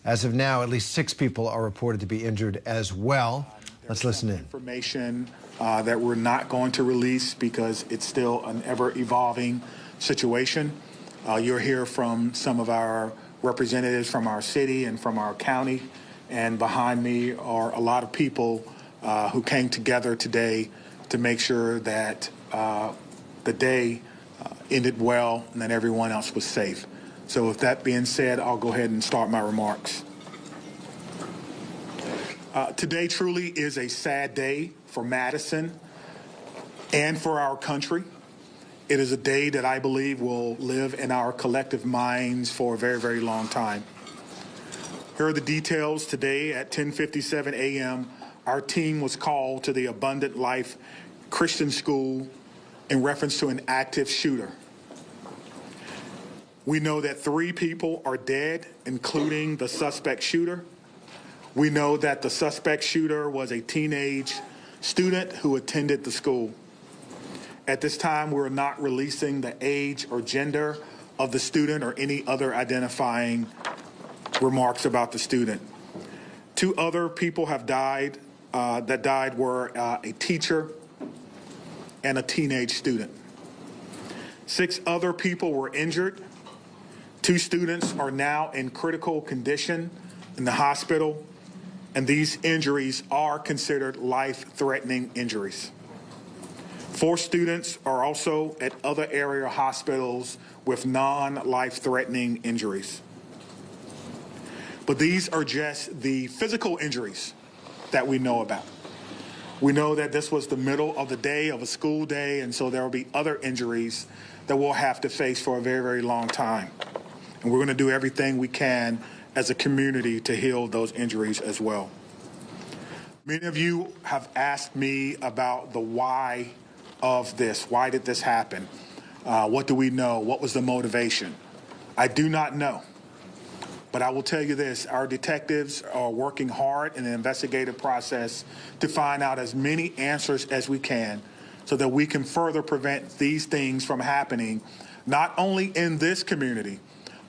As of now, at least 6 people are reported to be injured as well. Let's listen in. Information that we're not going to release because it's still an ever-evolving situation. You'll hear from some of our representatives from our city and from our county, and behind me are a lot of people who came together today to make sure that the day ended well and that everyone else was safe. So with that being said, I'll go ahead and start my remarks. Today truly is a sad day for Madison and for our country. It is a day that I believe will live in our collective minds for a very, very long time. Here are the details. Today at 10:57 a.m., our team was called to the Abundant Life Christian School in reference to an active shooter. We know that 3 people are dead, including the suspect shooter. We know that the suspect shooter was a teenage student who attended the school. At this time, we're not releasing the age or gender of the student or any other identifying remarks about the student. 2 other people have died. That died were a teacher and a teenage student. 6 other people were injured. 2 students are now in critical condition in the hospital, and these injuries are considered life-threatening injuries. 4 students are also at other area hospitals with non-life-threatening injuries. But these are just the physical injuries that we know about. We know that this was the middle of the day of a school day, and so there will be other injuries that we'll have to face for a very, very long time. And we're going to do everything we can as a community to heal those injuries as well. Many of you have asked me about the why of this. Why did this happen? What do we know? What was the motivation? I do not know. But I will tell you this, our detectives are working hard in the investigative process to find out as many answers as we can so that we can further prevent these things from happening, not only in this community,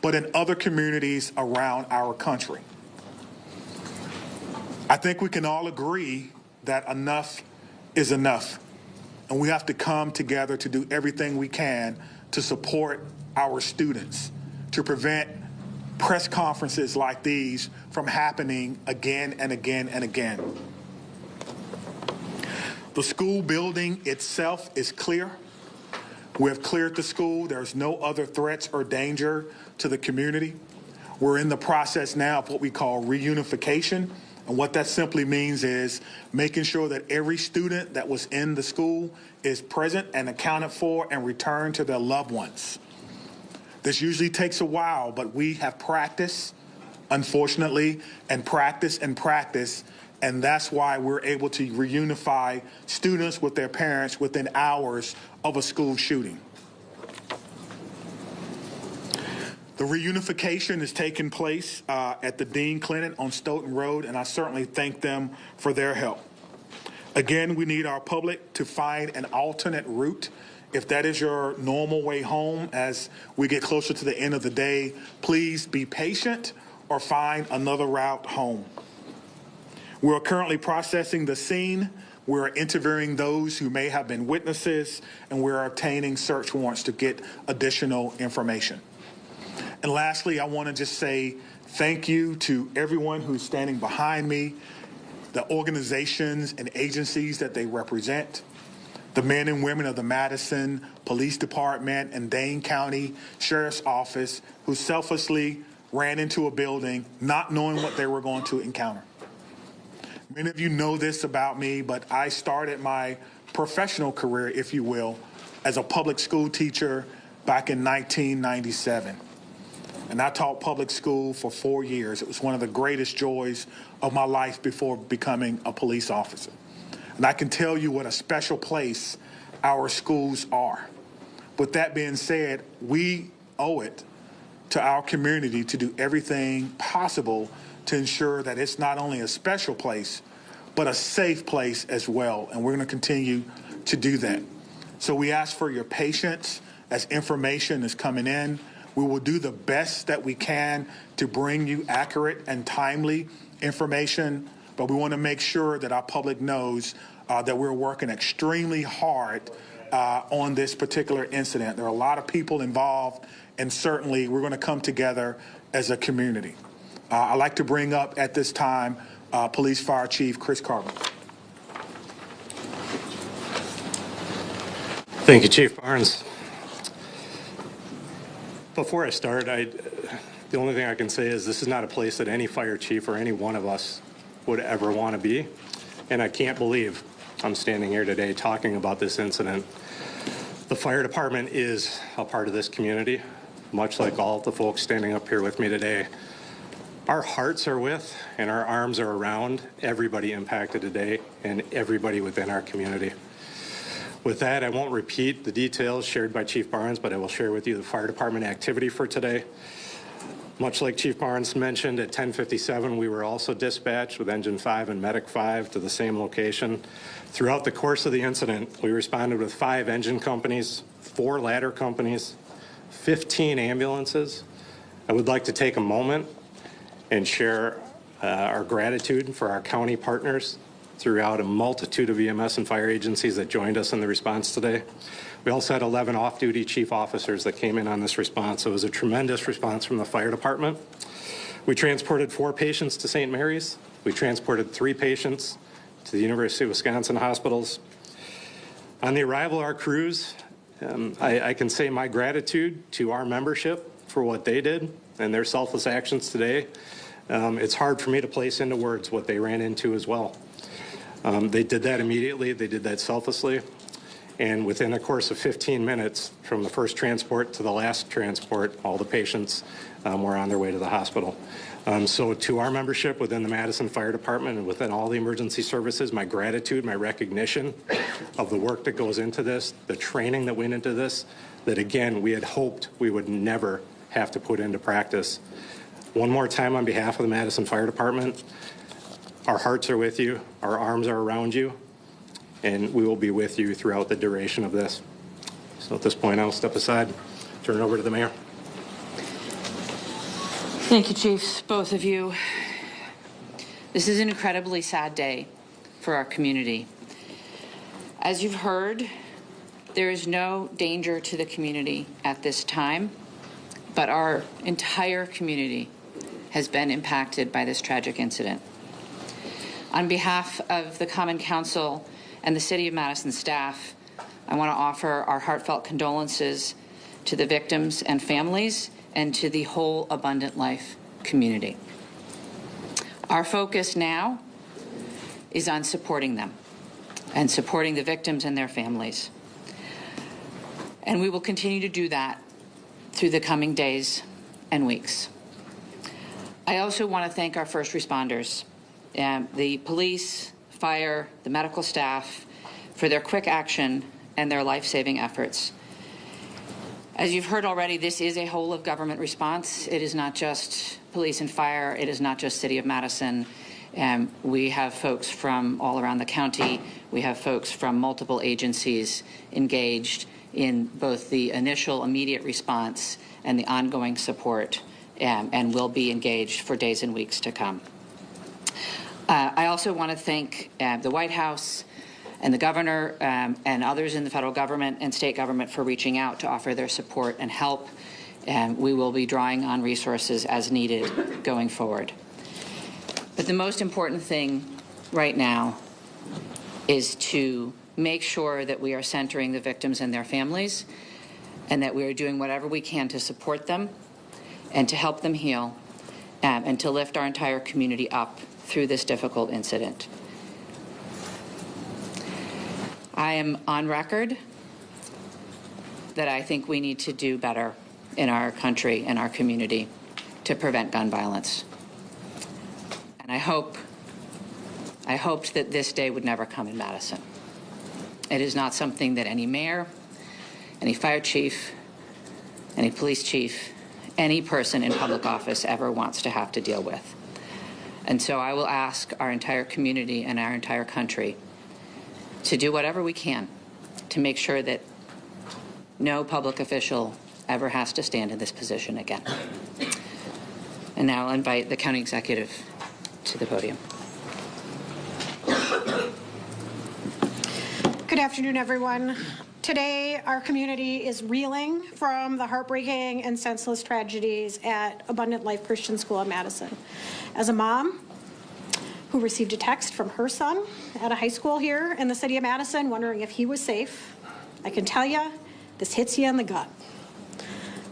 but in other communities around our country. I think we can all agree that enough is enough, and we have to come together to do everything we can to support our students, to prevent press conferences like these from happening again and again and again. The school building itself is clear. We have cleared the school. There's no other threats or danger to the community. We're in the process now of what we call reunification. And what that simply means is making sure that every student that was in the school is present and accounted for and returned to their loved ones. This usually takes a while, but we have practiced, unfortunately, and practice, and that's why we're able to reunify students with their parents within hours of a school shooting. The reunification is taking place at the Dean Clinic on Stoughton Road, and I certainly thank them for their help. Again, we need our public to find an alternate route. If that is your normal way home as we get closer to the end of the day, please be patient or find another route home. We're currently processing the scene. We're interviewing those who may have been witnesses, and we're obtaining search warrants to get additional information. And lastly, I want to just say thank you to everyone who's standing behind me, the organizations and agencies that they represent, the men and women of the Madison Police Department and Dane County Sheriff's Office who selflessly ran into a building not knowing what they were going to encounter. Many of you know this about me, but I started my professional career, if you will, as a public school teacher back in 1997. And I taught public school for 4 years. It was one of the greatest joys of my life before becoming a police officer. And I can tell you what a special place our schools are. With that being said, we owe it to our community to do everything possible to ensure that it's not only a special place, but a safe place as well. And we're going to continue to do that. So we ask for your patience as information is coming in. We will do the best that we can to bring you accurate and timely information, but we want to make sure that our public knows that we're working extremely hard on this particular incident. There are a lot of people involved, and certainly we're going to come together as a community. I'd like to bring up at this time Police Fire Chief Chris Carver. Thank you, Chief Barnes. Before I start, the only thing I can say is this is not a place that any fire chief or any one of us would ever want to be. And I can't believe I'm standing here today talking about this incident. The fire department is a part of this community, much like all of the folks standing up here with me today. Our hearts are with and our arms are around everybody impacted today and everybody within our community. With that, I won't repeat the details shared by Chief Barnes, but I will share with you the fire department activity for today. Much like Chief Barnes mentioned, at 10:57, we were also dispatched with Engine 5 and Medic 5 to the same location. Throughout the course of the incident, we responded with 5 engine companies, 4 ladder companies, 15 ambulances. I would like to take a moment and share our gratitude for our county partners throughout a multitude of EMS and fire agencies that joined us in the response today. We also had 11 off-duty chief officers that came in on this response. So it was a tremendous response from the fire department. We transported 4 patients to St. Mary's. We transported 3 patients to the University of Wisconsin hospitals. On the arrival of our crews, I can say my gratitude to our membership for what they did and their selfless actions today. It's hard for me to place into words what they ran into as well. They did that immediately. They did that selflessly. And within a course of 15 minutes, from the first transport to the last transport, all the patients were on their way to the hospital. So to our membership within the Madison Fire Department and within all the emergency services, my gratitude, my recognition of the work that goes into this, the training that went into this, that again, we had hoped we would never have to put into practice. One more time on behalf of the Madison Fire Department, our hearts are with you, our arms are around you, and we will be with you throughout the duration of this. So at this point, I'll step aside, turn it over to the mayor. Thank you, Chiefs, both of you. This is an incredibly sad day for our community. As you've heard, there is no danger to the community at this time, but our entire community has been impacted by this tragic incident. On behalf of the Common Council and the City of Madison staff, I want to offer our heartfelt condolences to the victims and families and to the whole Abundant Life community. Our focus now is on supporting them and supporting the victims and their families. And we will continue to do that through the coming days and weeks. I also want to thank our first responders, the police, fire, the medical staff, for their quick action and their life-saving efforts. As you've heard already, this is a whole of government response. It is not just police and fire. It is not just City of Madison. We have folks from all around the county. We have folks from multiple agencies engaged in both the initial immediate response and the ongoing support, and will be engaged for days and weeks to come. I also want to thank the White House and the governor and others in the federal government and state government for reaching out to offer their support and help. We will be drawing on resources as needed going forward. But the most important thing right now is to make sure that we are centering the victims and their families, and that we are doing whatever we can to support them and to help them heal, and to lift our entire community up through this difficult incident. I am on record that I think we need to do better in our country and our community to prevent gun violence. And I hoped that this day would never come in Madison. It is not something that any mayor, any fire chief, any police chief, any person in public office ever wants to have to deal with. And so I will ask our entire community and our entire country to do whatever we can to make sure that no public official ever has to stand in this position again. And now I'll invite the county executive to the podium. Good afternoon, everyone. Today, our community is reeling from the heartbreaking and senseless tragedies at Abundant Life Christian School in Madison. As a mom who received a text from her son at a high school here in the city of Madison wondering if he was safe, I can tell you, this hits you in the gut.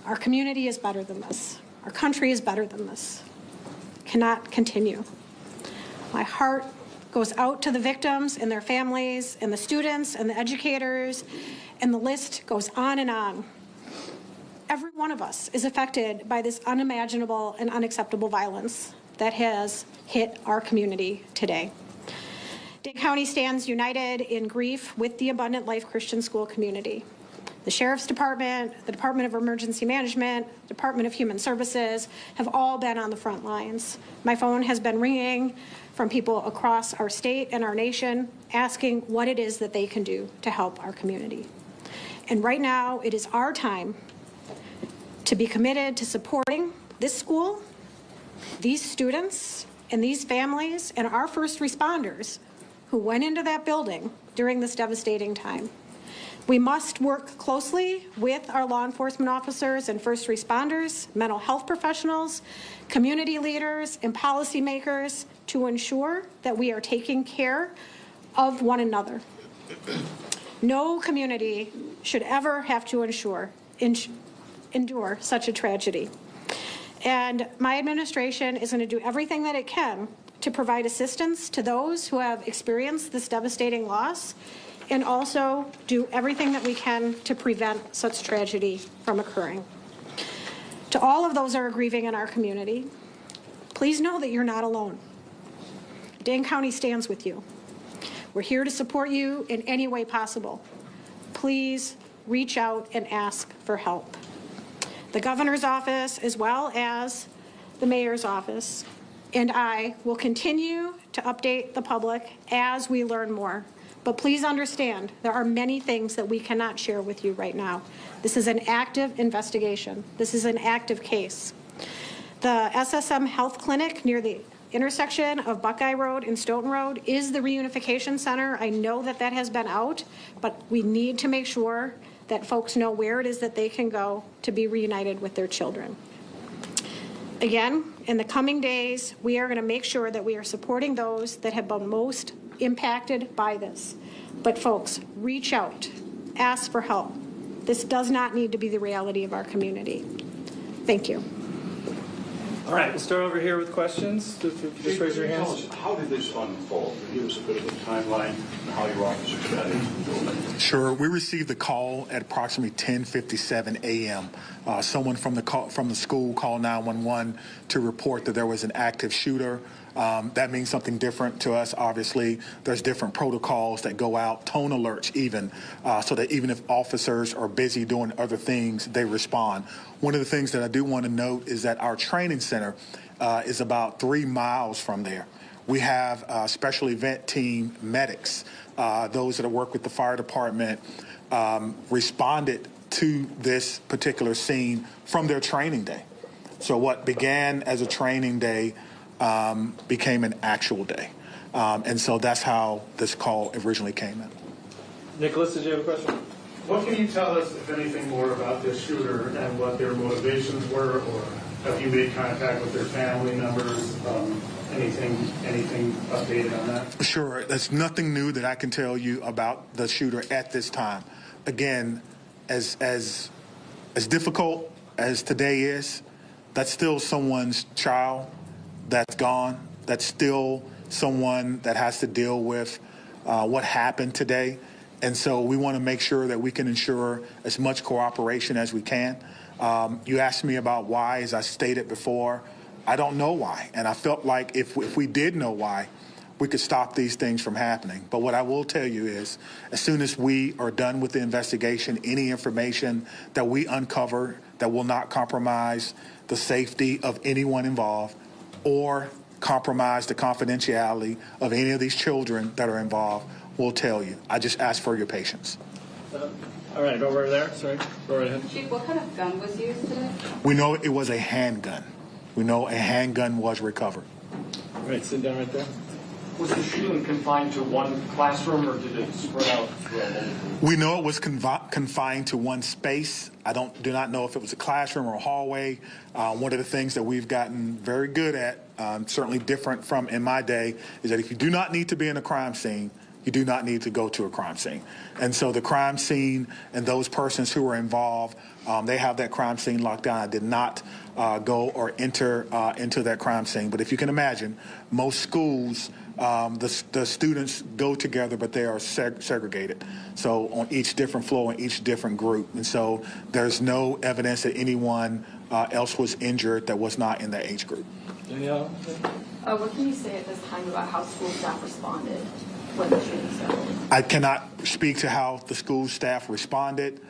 Our community is better than this. Our country is better than this. Cannot continue. My heart goes out to the victims and their families and the students and the educators, and the list goes on and on. Every one of us is affected by this unimaginable and unacceptable violence that has hit our community today. Dane County stands united in grief with the Abundant Life Christian School community. The Sheriff's Department, the Department of Emergency Management, Department of Human Services have all been on the front lines. My phone has been ringing from people across our state and our nation asking what it is that they can do to help our community. And right now, it is our time to be committed to supporting this school, these students, and these families, and our first responders who went into that building during this devastating time. We must work closely with our law enforcement officers and first responders, mental health professionals, community leaders, and policymakers to ensure that we are taking care of one another. No community should ever have to endure such a tragedy. And my administration is going to do everything that it can to provide assistance to those who have experienced this devastating loss, and also do everything that we can to prevent such tragedy from occurring. To all of those that are grieving in our community, please know that you're not alone. Dane County stands with you. We're here to support you in any way possible. Please reach out and ask for help. The governor's office, as well as the mayor's office, and I will continue to update the public as we learn more. But please understand, there are many things that we cannot share with you right now. This is an active investigation. This is an active case. The SSM Health Clinic near the intersection of Buckeye Road and Stoughton Road is the reunification center. I know that that has been out, but we need to make sure that folks know where it is that they can go to be reunited with their children. Again, in the coming days, we are going to make sure that we are supporting those that have been most impacted by this. But folks, reach out, ask for help. This does not need to be the reality of our community. Thank you. All right, we'll start over here with questions. Just raise your hands. How did this unfold? Give us a bit of a timeline on how your officers got into the building. Sure. We received the call at approximately 10:57 a.m. Someone from the school called 911 to report that there was an active shooter. That means something different to us, obviously. There's different protocols that go out, tone alerts even, so that even if officers are busy doing other things, they respond. One of the things that I do want to note is that our training center is about 3 miles from there. We have special event team medics, those that work with the fire department, responded to this particular scene from their training day. So what began as a training day became an actual day. And so that's how this call originally came in. Nicholas, did you have a question? What can you tell us, if anything, more about this shooter and what their motivations were, or have you made contact with their family members? Anything updated on that? Sure. There's nothing new that I can tell you about the shooter at this time. Again, as difficult as today is, that's still someone's child that's gone. That's still someone that has to deal with what happened today. And so we want to make sure that we can ensure as much cooperation as we can. You asked me about why, as I stated before. I don't know why. And I felt like if we did know why, we could stop these things from happening. But what I will tell you is, as soon as we are done with the investigation, any information that we uncover that will not compromise the safety of anyone involved or compromise the confidentiality of any of these children that are involved, we'll tell you. I just ask for your patience. All right, over there. Sorry, go right ahead. Chief, what kind of gun was used today? We know it was a handgun. We know a handgun was recovered. All right, sit down right there. Was the shooting confined to one classroom, or did it spread out throughout multiple? We know it was confined to one space. I do not know if it was a classroom or a hallway. One of the things that we've gotten very good at, certainly different from in my day, is that if you do not need to be in a crime scene, you do not need to go to a crime scene. And so the crime scene and those persons who were involved, they have that crime scene locked down. I did not go or enter into that crime scene. But if you can imagine, most schools, the students go together, but they are segregated. So on each different floor, in each different group. And so there's no evidence that anyone else was injured that was not in that age group. Danielle? What can you say at this time about how school staff responded when the shooting started? I cannot speak to how the school staff responded.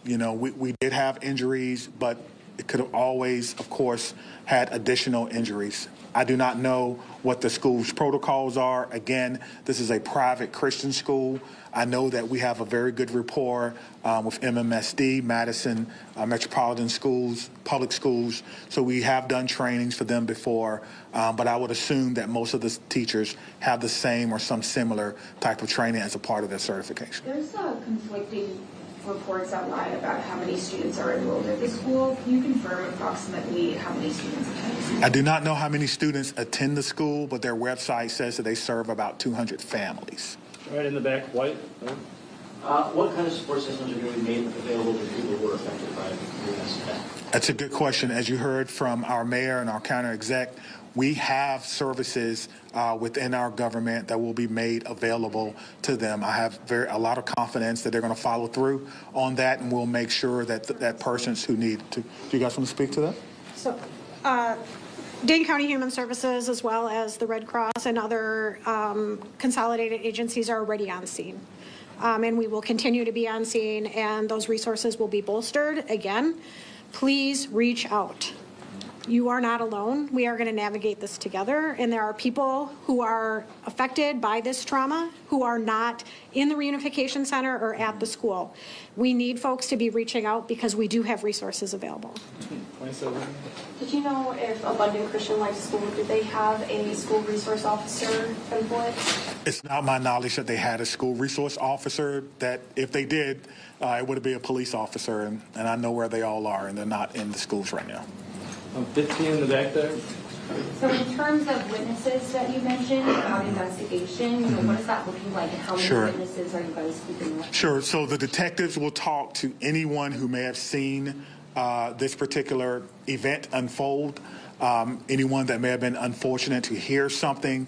We did have injuries, but it could have always, of course, had additional injuries. I do not know what the school's protocols are. Again, this is a private Christian school. I know that we have a very good rapport with MMSD, Madison Metropolitan Schools, public schools. So we have done trainings for them before, but I would assume that most of the teachers have the same or some similar type of training as a part of their certification. There's conflicting reports outline about how many students are enrolled at the school. Can you confirm approximately how many students attend the school? I do not know how many students attend the school, but their website says that they serve about 200 families. Right in the back, white. What kind of support systems are going to be made available to people who are affected by this attack? That's a good question. As you heard from our mayor and our county exec, we have services within our government that will be made available to them. I have a lot of confidence that they're going to follow through on that, and we'll make sure that that persons who need to. Do you guys want to speak to that? So, Dane County Human Services, as well as the Red Cross and other consolidated agencies, are already on scene. And we will continue to be on scene, and those resources will be bolstered. Again, please reach out. You are not alone. We are going to navigate this together, and there are people who are affected by this trauma who are not in the reunification center or at the school. We need folks to be reaching out because we do have resources available. 27. Did you know if Abundant Christian Life School, did they have a school resource officer employed? It's not my knowledge that they had a school resource officer. That if they did, it would be a police officer, and I know where they all are, and they're not in the schools right now. 15 in the back there. So in terms of witnesses that you mentioned about investigation, what is that looking like, and how many witnesses are you guys keeping with? Sure. So the detectives will talk to anyone who may have seen this particular event unfold, anyone that may have been unfortunate to hear something.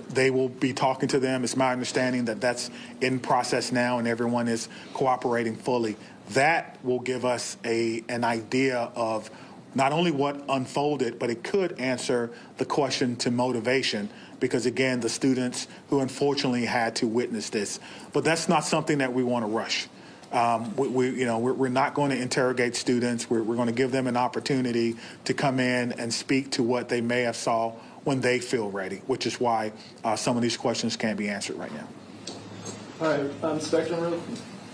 They will be talking to them. It's my understanding that that's in process now, and everyone is cooperating fully. That will give us an idea of not only what unfolded, but it could answer the question to motivation, because again, the students who unfortunately had to witness this. But that's not something that we want to rush. We're not going to interrogate students. We're going to give them an opportunity to come in and speak to what they may have saw when they feel ready, which is why some of these questions can't be answered right now. All right, Spectrum Room.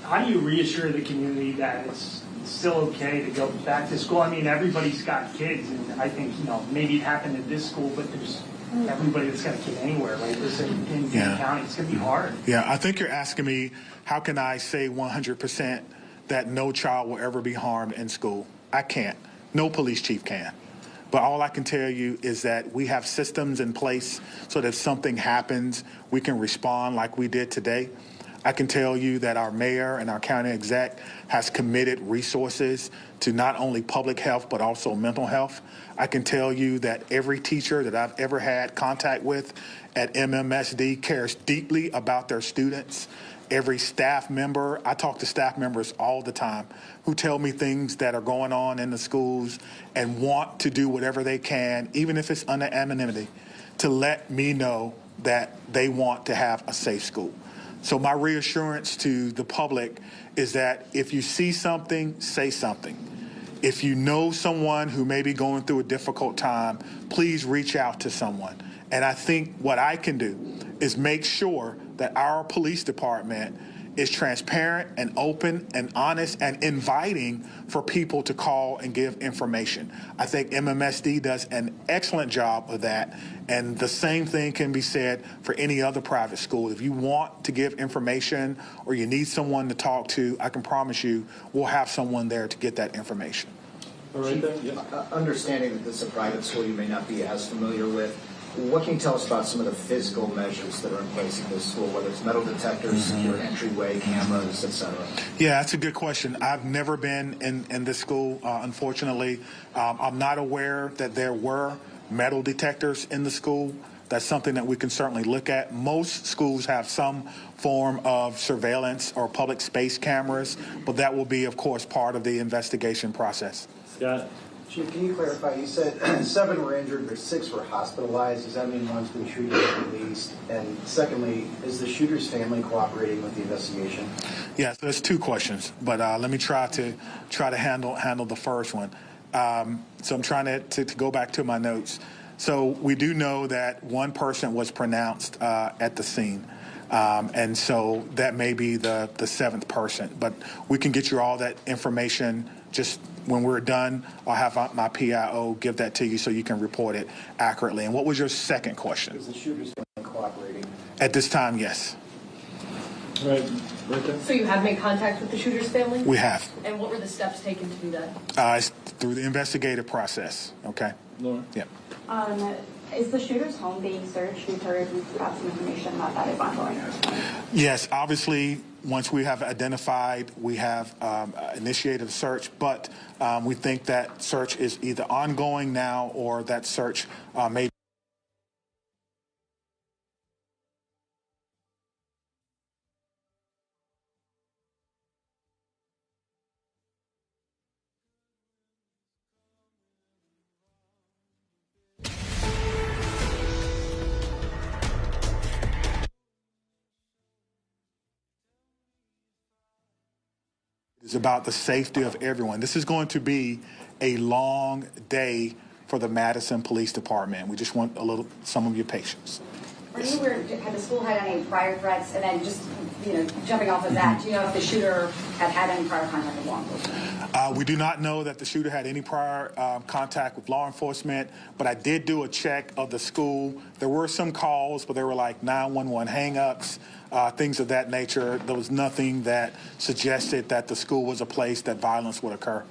How do you reassure the community that it's still okay to go back to school? I mean, everybody's got kids, and I think, maybe it happened at this school, but there's everybody that's got a kid anywhere, right? This in the county, it's going to be hard. Yeah, I think you're asking me, how can I say 100% that no child will ever be harmed in school? I can't. No police chief can. But all I can tell you is that we have systems in place so that if something happens, we can respond like we did today. I can tell you that our mayor and our county exec has committed resources to not only public health, but also mental health. I can tell you that every teacher that I've ever had contact with at MMSD cares deeply about their students. Every staff member, I talk to staff members all the time who tell me things that are going on in the schools and want to do whatever they can, even if it's under anonymity, to let me know that they want to have a safe school. So my reassurance to the public is that if you see something, say something. If you know someone who may be going through a difficult time, please reach out to someone. And I think what I can do is make sure that our police department is transparent and open and honest and inviting for people to call and give information. I think MMSD does an excellent job of that, and the same thing can be said for any other private school. If you want to give information or you need someone to talk to, I can promise you we'll have someone there to get that information. All right, then. Yes. Understanding that this is a private school you may not be as familiar with, what can you tell us about some of the physical measures that are in place at this school, whether it's metal detectors, secure entryway, cameras, etc.? Yeah, that's a good question. I've never been in this school, unfortunately. I'm not aware that there were metal detectors in the school. That's something that we can certainly look at. Most schools have some form of surveillance or public space cameras, but that will be, of course, part of the investigation process. Scott? Chief, can you clarify? You said 7 were injured, but 6 were hospitalized. Does that mean one's been treated at least? And secondly, is the shooter's family cooperating with the investigation? Yeah, so there's 2 questions, but let me try to handle the first one. So I'm trying to go back to my notes. So we do know that one person was pronounced at the scene. And so that may be the 7th person. But we can get you all that information just when we're done. I'll have my PIO give that to you so you can report it accurately. And what was your second question? Is the shooter's family cooperating? At this time, yes. Right there. So you have made contact with the shooter's family? We have. And what were the steps taken to do that? It's through the investigative process. Okay. Laura? Yeah. Is the shooter's home being searched? We've heard, we've got some information about that is ongoing. Yes, obviously, once we have identified, we have initiated a search, but we think that search is either ongoing now or that search may. It's about the safety of everyone. This is going to be a long day for the Madison Police Department. We just want some of your patience. Are you aware, had the school had any prior threats? And then just, jumping off of that, do you know if the shooter had any prior contact with law enforcement? We do not know that the shooter had any prior contact with law enforcement, but I did do a check of the school. There were some calls, but they were like 911 hang-ups, things of that nature. There was nothing that suggested that the school was a place that violence would occur.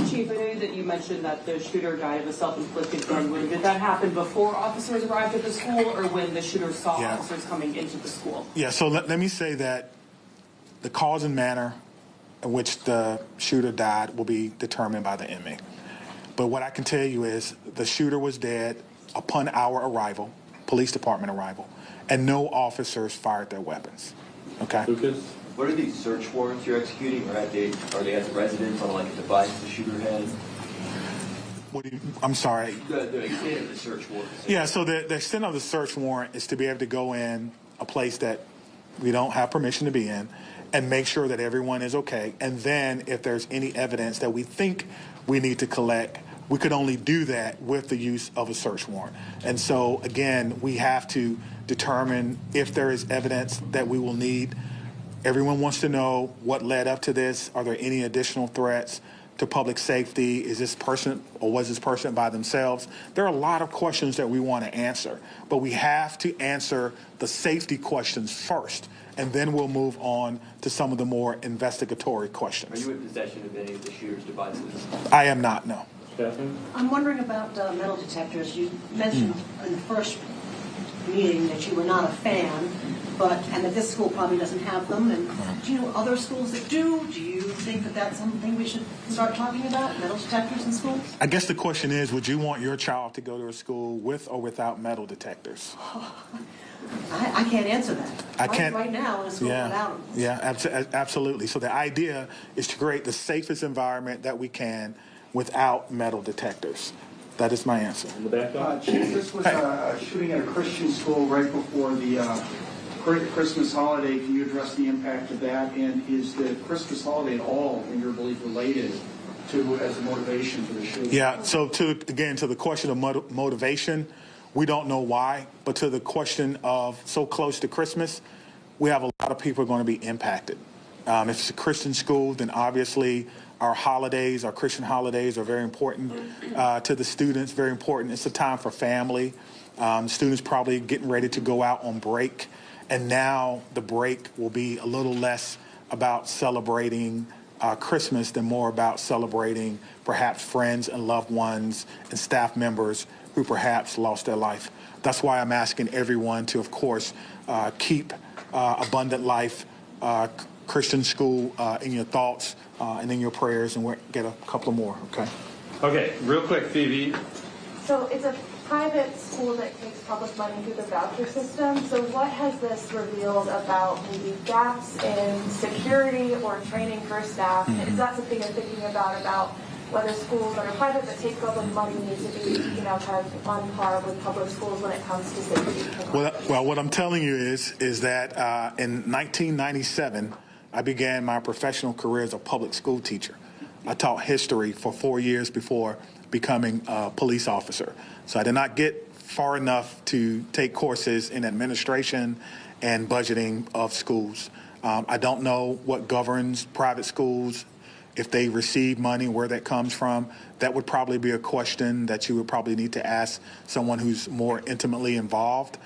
Chief, I know that you mentioned that the shooter died of a self-inflicted gun wound. Did that happen before officers arrived at the school or when the shooter saw officers coming into the school? Yeah, so let me say that the cause and manner in which the shooter died will be determined by the inmate. But what I can tell you is the shooter was dead upon our arrival, police department arrival, and no officers fired their weapons. Okay? Lucas? What are these search warrants you're executing, or are they at the residence on like a device the shooter had? I'm sorry. The extent of the search warrant. Yeah, so the extent of the search warrant is to be able to go in a place that we don't have permission to be in and make sure that everyone is okay. And then if there's any evidence that we think we need to collect, we could only do that with the use of a search warrant. And so, again, we have to determine if there is evidence that we will need. Everyone wants to know what led up to this. Are there any additional threats to public safety? Is this person or was this person by themselves? There are a lot of questions that we want to answer, but we have to answer the safety questions first, and then we'll move on to some of the more investigatory questions. Are you in possession of any of the shooter's devices? I am not, no. Stephanie? I'm wondering about metal detectors. You mentioned in the first meeting that you were not a fan, and that this school probably doesn't have them. And do you know other schools that do? Do you think that that's something we should start talking about, metal detectors in schools? I guess the question is, would you want your child to go to a school with or without metal detectors? I can't answer that. I can't. Right now in a school without them. Yeah, absolutely. So the idea is to create the safest environment that we can without metal detectors. That is my answer. In the back, Chief, this was a shooting at a Christian school right before the Christmas holiday. Can you address the impact of that? And is the Christmas holiday at all, in your belief, related to as a motivation for the shooting? Yeah, so to the question of motivation, we don't know why, but to the question of so close to Christmas, we have a lot of people going to be impacted. If it's a Christian school, then obviously our holidays, our Christian holidays are very important to the students, very important. It's a time for family. Students probably getting ready to go out on break. And now the break will be a little less about celebrating Christmas than more about celebrating perhaps friends and loved ones and staff members who perhaps lost their life. That's why I'm asking everyone to, of course, keep Abundant Life Christian School in your thoughts and in your prayers, and we'll get a couple more, okay? Okay, real quick, Phoebe. So it's a private school that takes public money through the voucher system. So what has this revealed about maybe gaps in security or training for staff? Is that something you're thinking about whether schools that are private that take public money need to be, kind of on par with public schools when it comes to safety? Well, what I'm telling you is that in 1997, I began my professional career as a public school teacher. I taught history for 4 years before becoming a police officer. So I did not get far enough to take courses in administration and budgeting of schools. I don't know what governs private schools, if they receive money, where that comes from. That would probably be a question that you would probably need to ask someone who's more intimately involved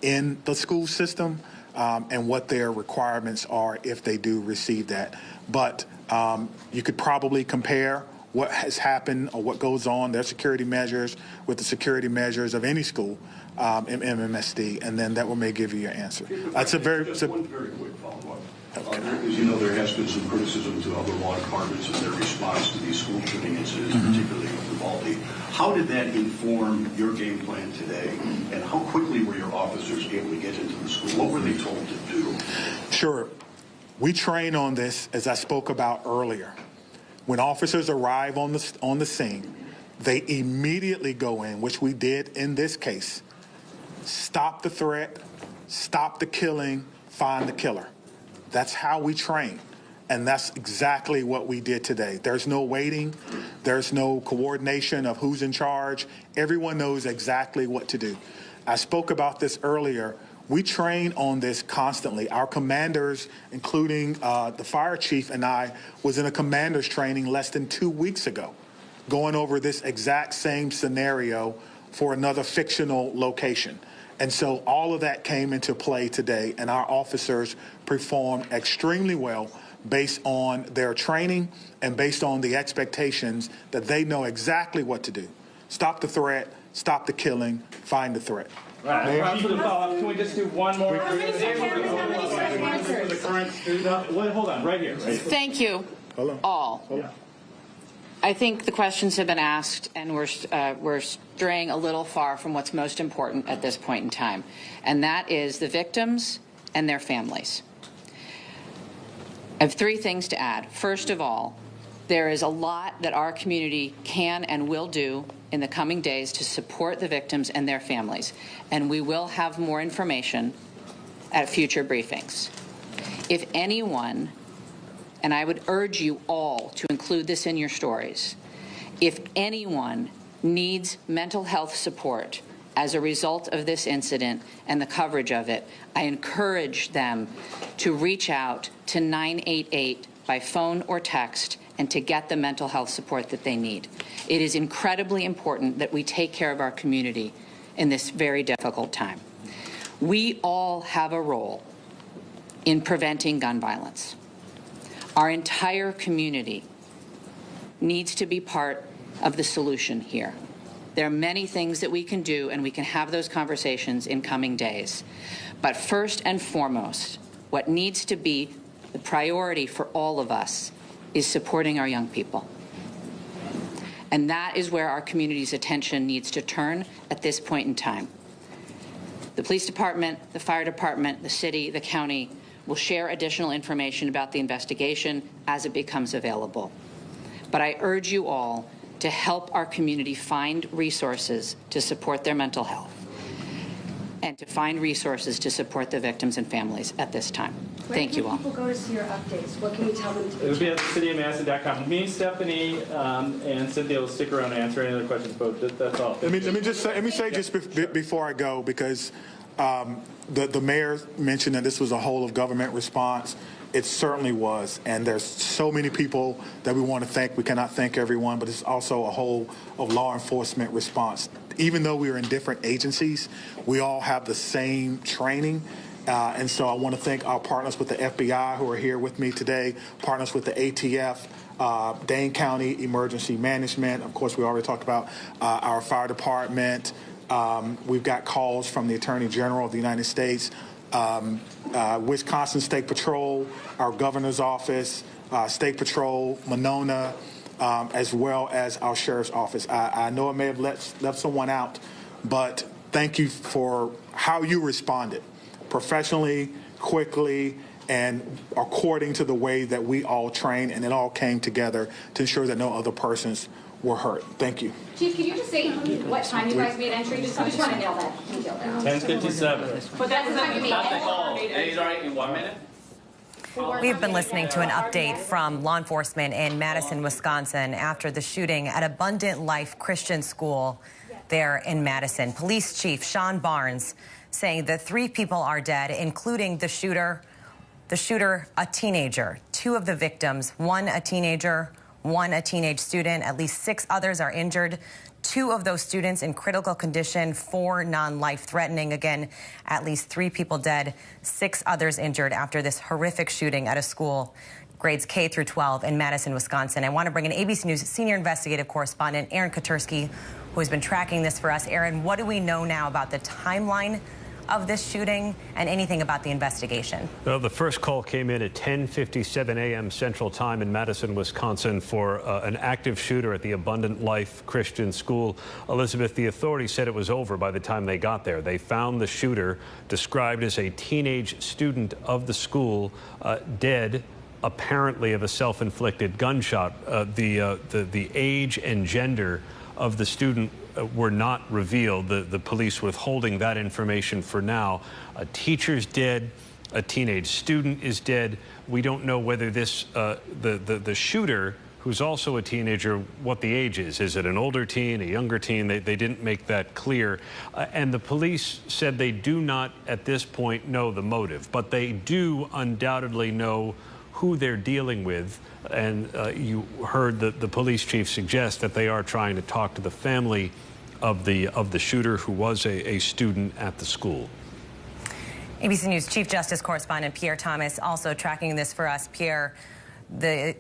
in the school system and what their requirements are if they do receive that. But you could probably compare what has happened or what goes on, their security measures, with the security measures of any school in MMSD, and then that may give you your answer. That's a very... One very quick follow-up. As you know, there has been some criticism to other law departments in their response to these school shooting incidents, particularly with Uvalde. How did that inform your game plan today, and how quickly were your officers able to get into the school? What were they told to do? Sure. We train on this, as I spoke about earlier. When officers arrive on the scene, they immediately go in, which we did in this case, stop the threat, stop the killing, find the killer. That's how we train, and that's exactly what we did today. There's no waiting. There's no coordination of who's in charge. Everyone knows exactly what to do. I spoke about this earlier. We train on this constantly. Our commanders, including the fire chief and I, was in a commander's training less than 2 weeks ago, going over this exact same scenario for another fictional location. And so all of that came into play today, and our officers performed extremely well based on their training and based on the expectations that they know exactly what to do. Stop the threat, stop the killing, find the threat. All right, props for the follow-up. Can we just do one more? How many Hold on, right here. Thank you, all. I think the questions have been asked, and we're straying a little far from what's most important at this point in time, and that is the victims and their families. I have 3 things to add. First of all, there is a lot that our community can and will do in the coming days to support the victims and their families, and we will have more information at future briefings. If anyone, and I would urge you all to include this in your stories, if anyone needs mental health support as a result of this incident and the coverage of it, I encourage them to reach out to 988 by phone or text and to get the mental health support that they need. It is incredibly important that we take care of our community in this very difficult time. We all have a role in preventing gun violence. Our entire community needs to be part of the solution here. There are many things that we can do, and we can have those conversations in coming days. But first and foremost, what needs to be the priority for all of us is supporting our young people. And that is where our community's attention needs to turn at this point in time. The police department, the fire department, the city, the county will share additional information about the investigation as it becomes available. But I urge you all to help our community find resources to support their mental health and to find resources to support the victims and families at this time. Thank you all. Where can people go to see your updates? What can you tell them to do? It'll be at cityofmadison.com. Me, Stephanie, and Cynthia will stick around and answer any other questions, but that's all. Let me say just before I go, because The mayor mentioned that this was a whole of government response. It certainly was, and there's so many people that we want to thank. We cannot thank everyone, but it's also a whole of law enforcement response. Even though we are in different agencies, we all have the same training. And so I want to thank our partners with the FBI who are here with me today, partners with the ATF, Dane County Emergency Management. Of course, we already talked about our fire department. We've got calls from the Attorney General of the United States, Wisconsin State Patrol, our governor's office, State Patrol, Monona, as well as our sheriff's office. I know I may have left someone out, but thank you for how you responded, professionally, quickly, and according to the way that we all trained, and it all came together to ensure that no other persons were hurt. Thank you. Chief, can you just say what time you guys made entry? We just want to nail that detail down. 10:57. But that's the time you made entry. He's all right in 1 minute. We've been listening to an update from law enforcement in Madison, Wisconsin after the shooting at Abundant Life Christian School there in Madison. Police Chief Sean Barnes saying that 3 people are dead, including the shooter, a teenager. 2 of the victims, 1 a teenager, 1 a teenage student. At least 6 others are injured. 2 of those students in critical condition, 4 non-life-threatening. Again, at least 3 people dead, 6 others injured after this horrific shooting at a school, grades K through 12 in Madison, Wisconsin. I want to bring in ABC News senior investigative correspondent Aaron Katursky, who has been tracking this for us. Aaron, what do we know now about the timeline of this shooting and anything about the investigation? Well, the first call came in at 10:57 a.m. Central Time in Madison, Wisconsin for an active shooter at the Abundant Life Christian School. Elizabeth, the authorities said it was over by the time they got there. They found the shooter, described as a teenage student of the school, dead, apparently of a self-inflicted gunshot. The age and gender of the student were not revealed. The police withholding that information for now. A teacher's dead. A teenage student is dead. We don't know whether this the shooter, who's also a teenager, what the age is. Is it an older teen, a younger teen? They didn't make that clear. And the police said they do not at this point know the motive, but they do undoubtedly know who they're dealing with. And you heard the police chief suggest that they are trying to talk to the family of the shooter, who was a student at the school. ABC News Chief Justice Correspondent Pierre Thomas also tracking this for us. Pierre, the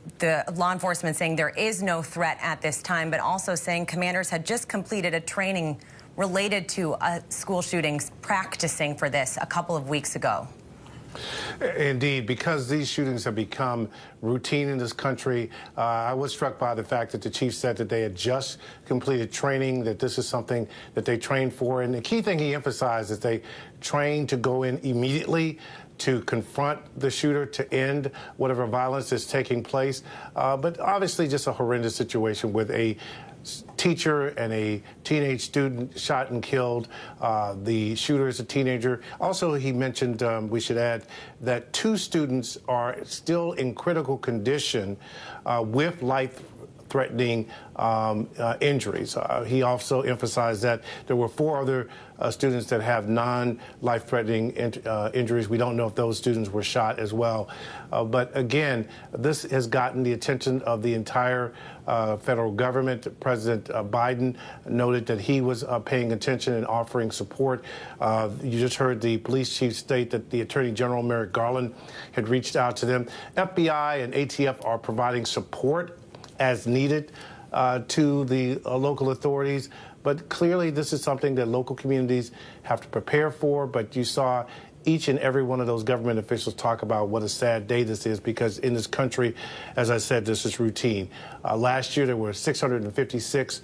law enforcement saying there is no threat at this time, but also saying commanders had just completed a training related to school shootings, practicing for this a couple of weeks ago. Indeed, because these shootings have become routine in this country, I was struck by the fact that the chief said that they had just completed training, that this is something that they trained for. And the key thing he emphasized is they trained to go in immediately to confront the shooter, to end whatever violence is taking place. But obviously just a horrendous situation with a teacher and a teenage student shot and killed. The shooter is a teenager. Also, he mentioned, we should add, that 2 students are still in critical condition with life-threatening injuries. He also emphasized that there were 4 other students that have non-life-threatening injuries. We don't know if those students were shot as well. But again, this has gotten the attention of the entire federal government. President Biden noted that he was paying attention and offering support. You just heard the police chief state that the Attorney General, Merrick Garland, had reached out to them. FBI and ATF are providing support as needed to the local authorities. But clearly, this is something that local communities have to prepare for. But you saw each and every one of those government officials talk about what a sad day this is, because in this country, as I said, this is routine. Last year, there were 656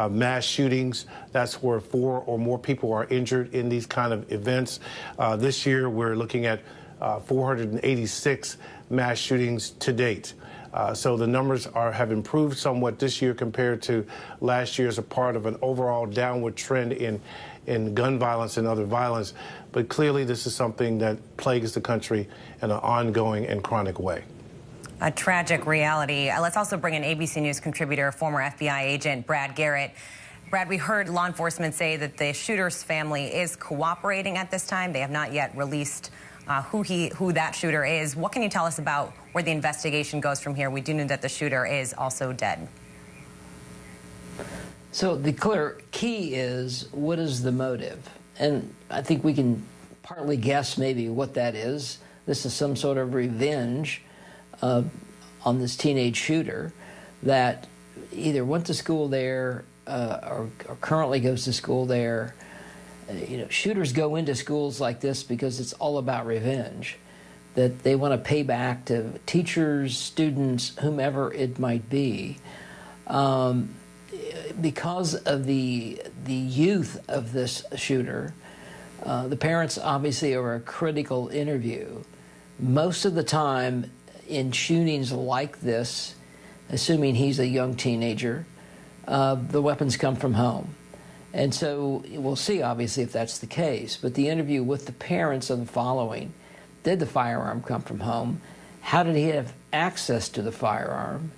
mass shootings. That's where 4 or more people are injured in these kind of events. This year, we're looking at 486 mass shootings to date. So the numbers have improved somewhat this year compared to last year as a part of an overall downward trend in gun violence and other violence. But clearly this is something that plagues the country in an ongoing and chronic way. A tragic reality. Let's also bring in ABC News contributor, former FBI agent Brad Garrett. Brad, we heard law enforcement say that the shooter's family is cooperating at this time. They have not yet released who that shooter is. What can you tell us about where the investigation goes from here? We do know that the shooter is also dead. So the clear key is, what is the motive? And I think we can partly guess maybe what that is. This is some sort of revenge on this teenage shooter that either went to school there or currently goes to school there. You know, shooters go into schools like this because it's all about revenge, that they want to pay back to teachers, students, whomever it might be. Because of the youth of this shooter, the parents obviously are a critical interview. Most of the time in shootings like this, assuming he's a young teenager, the weapons come from home. And so we'll see, obviously, if that's the case. But the interview with the parents of the following: did the firearm come from home? How did he have access to the firearm?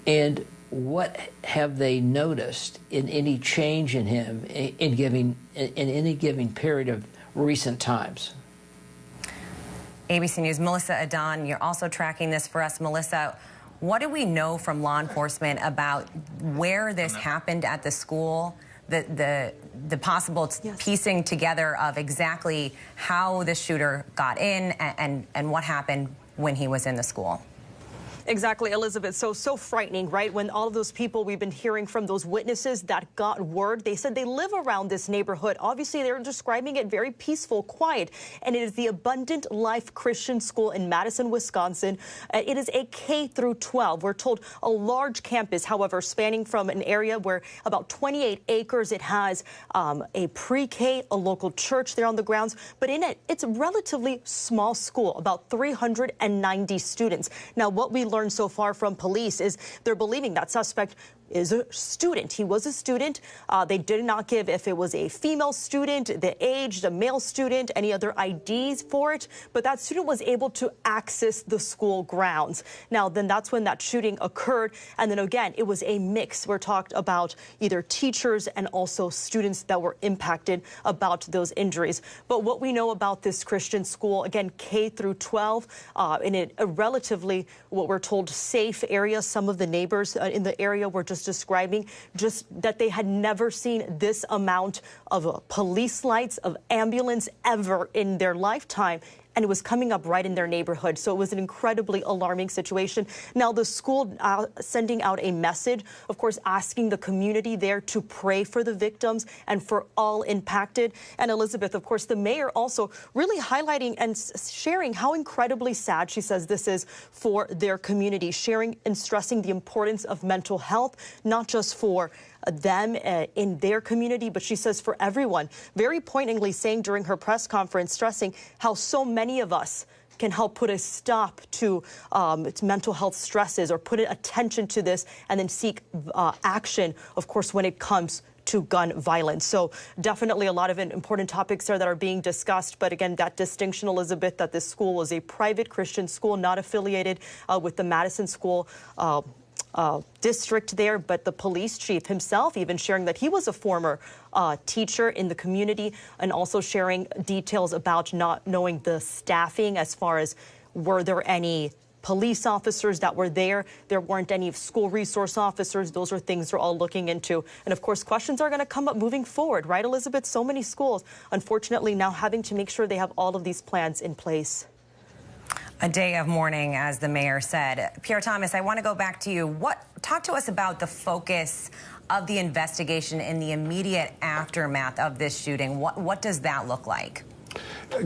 And what have they noticed in any change in him in any given period of recent times? ABC News' Melissa Adon, you're also tracking this for us. Melissa, what do we know from law enforcement about where this happened at the school? The possible piecing together of exactly how the shooter got in and what happened when he was in the school. Exactly, Elizabeth. So frightening, right? When all of those people we've been hearing from, those witnesses that got word, they said they live around this neighborhood. Obviously, they're describing it very peaceful, quiet. And it is the Abundant Life Christian School in Madison, Wisconsin. It is a K through 12. We're told a large campus, however, spanning from an area where about 28 acres. It has a pre-K, a local church there on the grounds. But in it, it's a relatively small school, about 390 students. Now, what we learned so far from police is they're believing that suspect is a student. He was a student. They did not give if it was a female student, the age, the male student, any other IDs for it. But that student was able to access the school grounds. Now, then that's when that shooting occurred. And then again, it was a mix. We're talked about either teachers and also students that were impacted about those injuries. But what we know about this Christian school, again, K through 12, in a relatively, what we're told, safe area. Some of the neighbors in the area were just describing just that they had never seen this amount of police lights, of ambulance ever in their lifetime. And it was coming up right in their neighborhood. So it was an incredibly alarming situation. Now, the school sending out a message, of course, asking the community there to pray for the victims and for all impacted. And Elizabeth, of course, the mayor also really highlighting and sharing how incredibly sad she says this is for their community, sharing and stressing the importance of mental health, not just for them in their community, but she says for everyone, very poignantly saying during her press conference, stressing how so many of us can help put a stop to its mental health stresses or put attention to this and then seek action, of course, when it comes to gun violence. So definitely a lot of important topics there that are being discussed. But again, that distinction, Elizabeth, that this school was a private Christian school, not affiliated with the Madison school district there, but the police chief himself even sharing that he was a former teacher in the community and also sharing details about not knowing the staffing as far as were there any police officers that were there. There weren't any school resource officers. Those are things they're all looking into. And of course, questions are going to come up moving forward, right, Elizabeth? So many schools, unfortunately, now having to make sure they have all of these plans in place. A day of mourning, as the mayor said. Pierre Thomas, I want to go back to you. Talk to us about the focus of the investigation in the immediate aftermath of this shooting. What does that look like?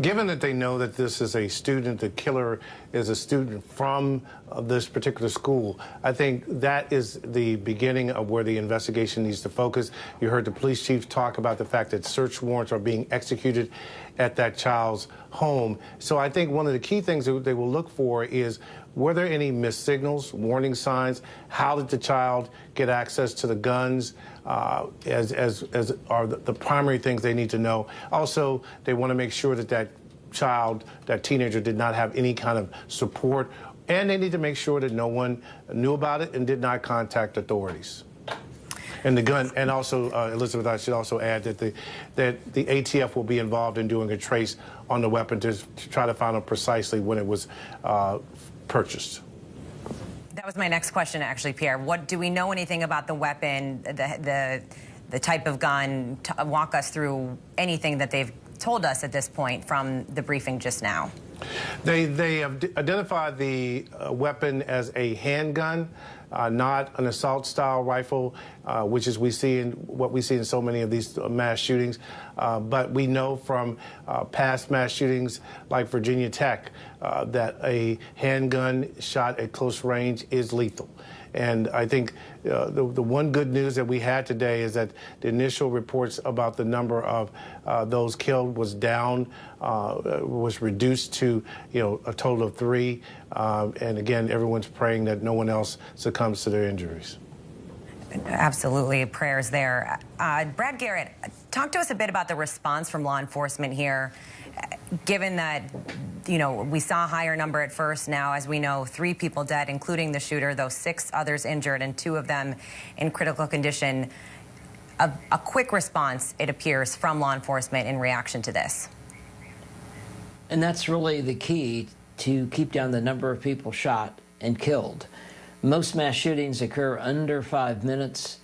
Given that they know that this is a student, the killer is a student from this particular school, I think that is the beginning of where the investigation needs to focus. You heard the police chief talk about the fact that search warrants are being executed at that child's home. So I think one of the key things that they will look for is, were there any missed signals, warning signs? How did the child get access to the guns? As are the primary things they need to know. Also, they want to make sure that that child, that teenager, did not have any kind of support, and they need to make sure that no one knew about it and did not contact authorities. And the gun, and also, Elizabeth, I should also add that the ATF will be involved in doing a trace on the weapon to try to find out precisely when it was purchased. That was my next question, actually, Pierre. What do we know anything about the weapon, the type of gun? Walk us through anything that they've told us at this point from the briefing just now. They have identified the weapon as a handgun, not an assault-style rifle, which is what we see in so many of these mass shootings. But we know from past mass shootings like Virginia Tech that a handgun shot at close range is lethal. And I think the one good news that we had today is that the initial reports about the number of those killed was down, was reduced to a total of 3. And again, everyone's praying that no one else succumbs to their injuries. Absolutely, prayers there. Brad Garrett, talk to us a bit about the response from law enforcement here, given that, we saw a higher number at first. Now, as we know, 3 people dead, including the shooter, though 6 others injured, and 2 of them in critical condition. A quick response, it appears, from law enforcement in reaction to this. And that's really the key to keep down the number of people shot and killed. Most mass shootings occur under 5 minutes.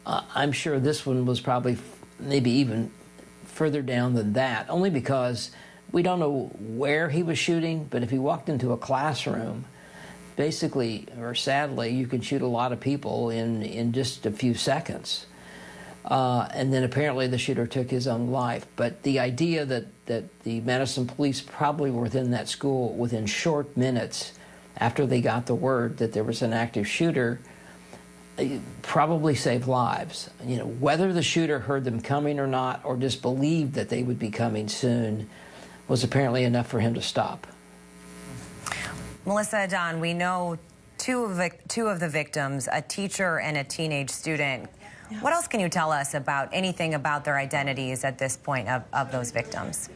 I'm sure this one was probably maybe even further down than that, only because we don't know where he was shooting, but if he walked into a classroom, basically, or sadly, you can shoot a lot of people in just a few seconds. And then apparently the shooter took his own life. But the idea that the Madison police probably were within that school within short minutes after they got the word that there was an active shooter probably saved lives. Whether the shooter heard them coming or not, or just believed that they would be coming soon, was apparently enough for him to stop. Melissa, Don, we know two of the victims, a teacher and a teenage student. Yes. What else can you tell us about anything about their identities at this point of those victims?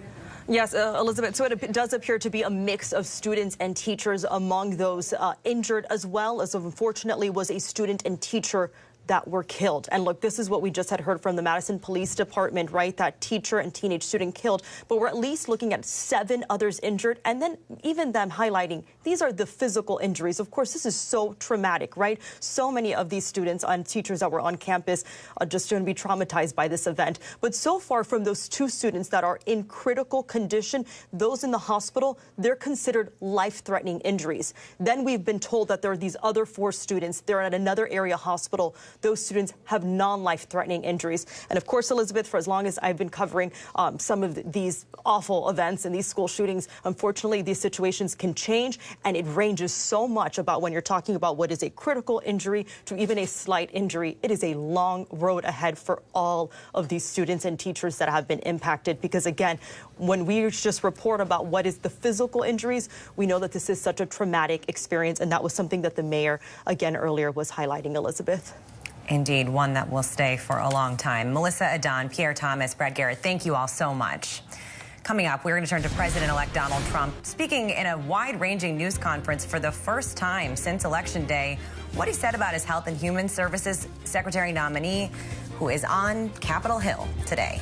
Yes, Elizabeth, so it does appear to be a mix of students and teachers among those injured, as well as, unfortunately, was a student and teacher that were killed. And look, this is what we just had heard from the Madison Police Department, right? That teacher and teenage student killed. But we're at least looking at 7 others injured, and then even them highlighting these are the physical injuries. Of course, this is so traumatic, right? So many of these students and teachers that were on campus are just going to be traumatized by this event. But so far, from those 2 students that are in critical condition, those in the hospital, they're considered life-threatening injuries. Then we've been told that there are these other 4 students. They're at another area hospital. Those students have non-life-threatening injuries. And of course, Elizabeth, for as long as I've been covering some of these awful events and these school shootings, unfortunately, these situations can change, and it ranges so much about when you're talking about what is a critical injury to even a slight injury. It is a long road ahead for all of these students and teachers that have been impacted, because again, when we just report about what is the physical injuries, we know that this is such a traumatic experience, and that was something that the mayor, again, earlier was highlighting, Elizabeth. Indeed, one that will stay for a long time. Melissa Adon, Pierre Thomas, Brad Garrett, thank you all so much. Coming up, we're going to turn to President-elect Donald Trump, speaking in a wide-ranging news conference for the first time since Election Day. What he said about his Health and Human Services Secretary nominee, who is on Capitol Hill today.